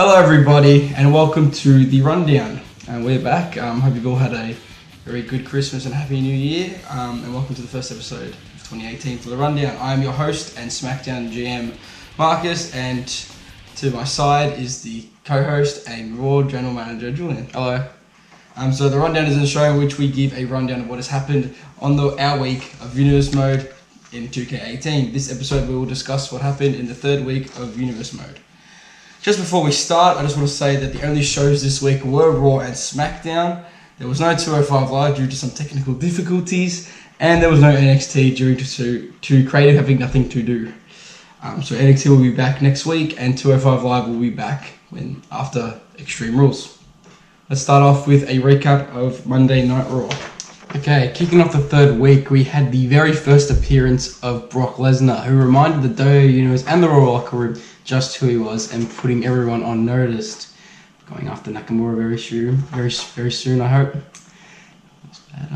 Hello everybody and welcome to The Rundown. We're back. Hope you've all had a very good Christmas and Happy New Year. And welcome to the first episode of 2018 for The Rundown. I am your host and SmackDown GM Marcus, and to my side is the co-host and Raw General Manager Julian. Hello. So The Rundown is a show in which we give a rundown of what has happened on our week of Universe Mode in 2K18. This episode we will discuss what happened in the third week of Universe Mode. Just before we start, I just want to say that the only shows this week were Raw and SmackDown. There was no 205 Live due to some technical difficulties, and there was no NXT due to creative having nothing to do. So NXT will be back next week, and 205 Live will be back after Extreme Rules. Let's start off with a recap of Monday Night Raw. Okay, kicking off the third week, we had the very first appearance of Brock Lesnar, who reminded the WWE Universe and the Raw locker room just who he was and putting everyone on notice. Going after Nakamura very soon, I hope. That's bad.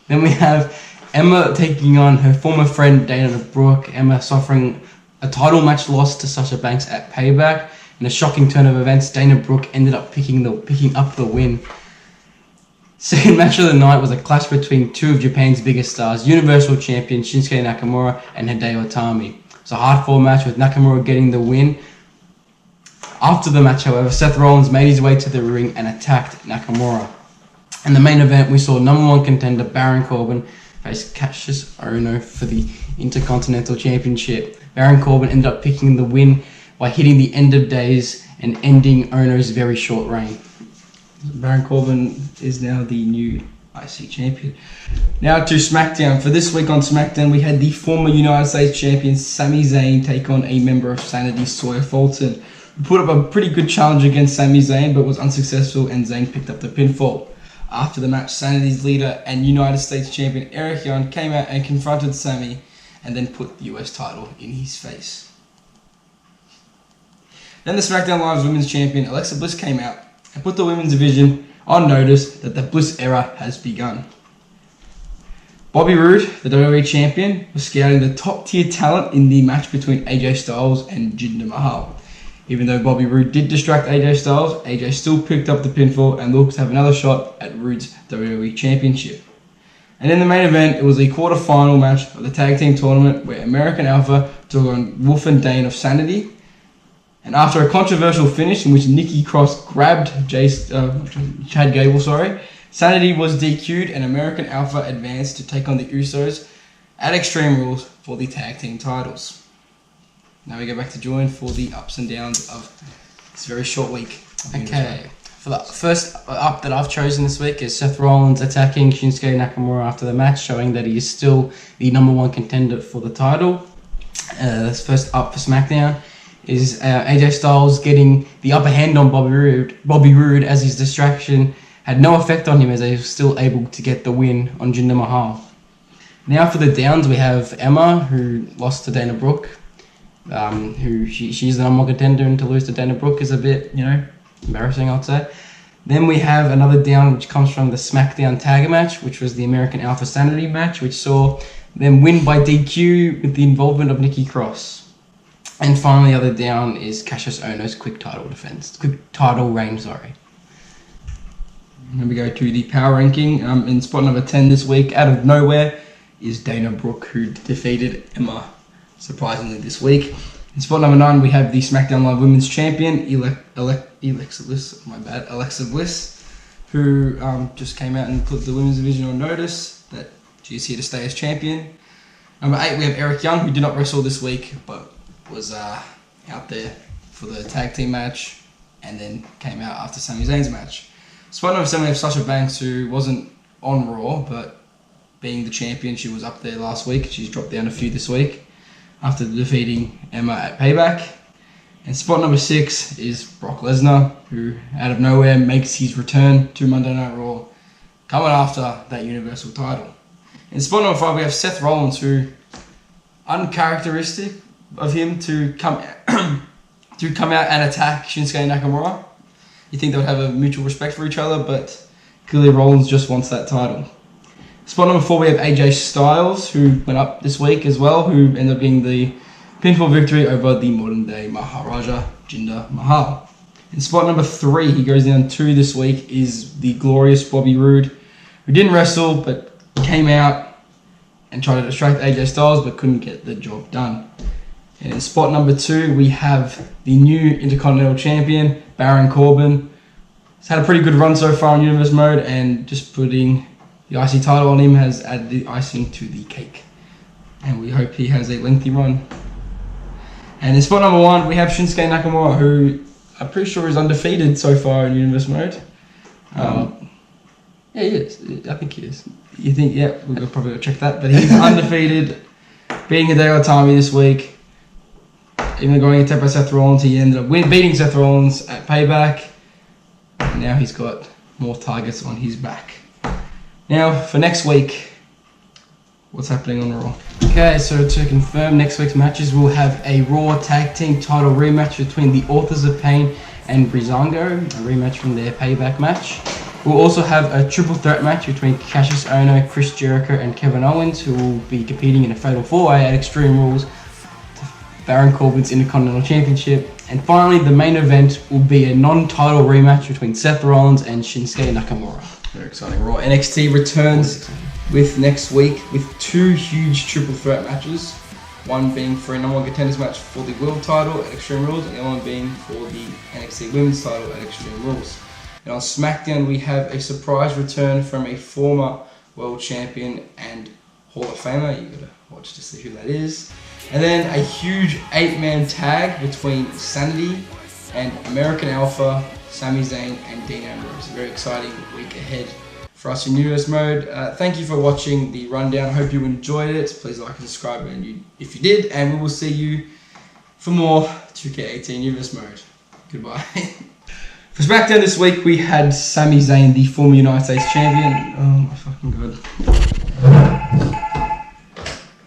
Then we have Emma taking on her former friend Dana Brooke. Emma suffering a title match loss to Sasha Banks at Payback. In a shocking turn of events, Dana Brooke ended up picking up the win. Second match of the night was a clash between two of Japan's biggest stars, Universal Champion Shinsuke Nakamura and Hideo Itami. It was a hardcore match with Nakamura getting the win. After the match, however, Seth Rollins made his way to the ring and attacked Nakamura. In the main event, we saw number one contender Baron Corbin face Cassius Ohno for the Intercontinental Championship. Baron Corbin ended up picking the win by hitting the end of days and ending Ohno's very short reign. Baron Corbin is now the new IC champion. Now to SmackDown. For this week on SmackDown, we had the former United States champion Sami Zayn take on a member of Sanity, Sawyer Fulton. He put up a pretty good challenge against Sami Zayn, but was unsuccessful, and Zayn picked up the pinfall. After the match, Sanity's leader and United States champion Eric Young came out and confronted Sami, and then put the US title in his face. Then the SmackDown Live's Women's Champion Alexa Bliss came out and put the women's division on notice that the Bliss era has begun. Bobby Roode, the WWE champion, was scouting the top tier talent in the match between AJ Styles and Jinder Mahal. Even though Bobby Roode did distract AJ Styles, AJ still picked up the pinfall and looked to have another shot at Roode's WWE championship. And in the main event, it was a quarter-final match of the tag team tournament where American Alpha took on Wolf and Dane of Sanity. And after a controversial finish in which Nikki Cross grabbed Chad Gable, Sanity was DQ'd and American Alpha advanced to take on the Usos at Extreme Rules for the tag team titles. Now we go back to Julian for the ups and downs of this very short week. Okay, for the first up that I've chosen this week is Seth Rollins attacking Shinsuke Nakamura after the match, showing that he is still the number one contender for the title. This first up for SmackDown is AJ Styles getting the upper hand on Bobby Roode as his distraction had no effect on him, as he was still able to get the win on Jinder Mahal. Now for the downs, we have Emma, who lost to Dana Brooke. She's the number one contender, and to lose to Dana Brooke is a bit, embarrassing, I'd say. Then we have another down, which comes from the SmackDown tag match, which was the American Alpha Sanity match, which saw them win by DQ with the involvement of Nikki Cross. And finally, the other down is Cassius Ohno's quick title reign. Then we go to the power ranking. In spot number 10 this week, out of nowhere, is Dana Brooke, who defeated Emma, surprisingly, this week. In spot number 9, we have the SmackDown Live Women's Champion, Alexa Bliss, who just came out and put the women's division on notice that she's here to stay as champion. Number 8, we have Eric Young, who did not wrestle this week, but was out there for the tag team match, and then came out after Sami Zayn's match. Spot number 7, we have Sasha Banks, who wasn't on Raw, but being the champion, she was up there last week. She's dropped down a few this week after defeating Emma at Payback. And spot number 6 is Brock Lesnar, who out of nowhere makes his return to Monday Night Raw, coming after that Universal title. In spot number 5, we have Seth Rollins, who, uncharacteristic of him to come out and attack Shinsuke Nakamura. You think they would have a mutual respect for each other, but clearly Rollins just wants that title. Spot number 4, we have AJ Styles, who went up this week as well, who ended up getting the pinfall victory over the modern day Maharaja Jinder Mahal. In spot number 3, he goes down 2 this week, is the glorious Bobby Roode, who didn't wrestle but came out and tried to distract AJ Styles but couldn't get the job done. And in spot number 2, we have the new Intercontinental Champion, Baron Corbin. He's had a pretty good run so far in Universe Mode, and just putting the IC title on him has added the icing to the cake. And we hope he has a lengthy run. And in spot number 1, we have Shinsuke Nakamura, who I'm pretty sure is undefeated so far in Universe Mode. Yeah, he is. I think he is. You think? Yeah, we'll probably go check that. But he's undefeated, beating Hideo Itami this week. Even going attacked by Seth Rollins, he ended up beating Seth Rollins at Payback. And now he's got more targets on his back. Now, for next week, what's happening on Raw? Okay, so to confirm next week's matches, we'll have a Raw Tag Team title rematch between the Authors of Pain and Breezango, a rematch from their Payback match. We'll also have a triple threat match between Cassius Ohno, Chris Jericho, and Kevin Owens, who will be competing in a Fatal 4-Way at Extreme Rules to Baron Corbin's Intercontinental Championship. And finally, the main event will be a non-title rematch between Seth Rollins and Shinsuke Nakamura. Very exciting. Raw NXT returns with next week with 2 huge triple threat matches. One being for a number 1 contenders match for the World title at Extreme Rules, and the other one being for the NXT Women's title at Extreme Rules. And on SmackDown, we have a surprise return from a former World Champion and Hall of Famer. You gotta watch to see who that is. And then a huge 8-man tag between Sanity and American Alpha, Sami Zayn, and Dean Ambrose. A very exciting week ahead for us in Universe Mode. Thank you for watching the rundown. Hope you enjoyed it. Please like and subscribe if you did, and we will see you for more 2K18 Universe Mode. Goodbye. For SmackDown this week, we had Sami Zayn, the former United States Champion. Oh my fucking god.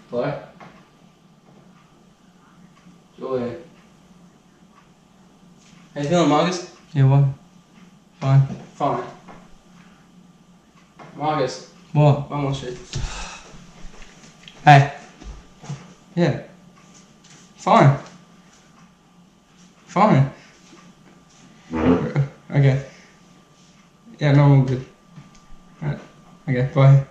Hello? Julian. How you feeling, Marcus? Yeah, what? Fine. Fine. Marcus. What? One more shit. Hey. Yeah. Fine. Fine. Okay. Yeah, no, I'm all good. Alright. Okay, bye.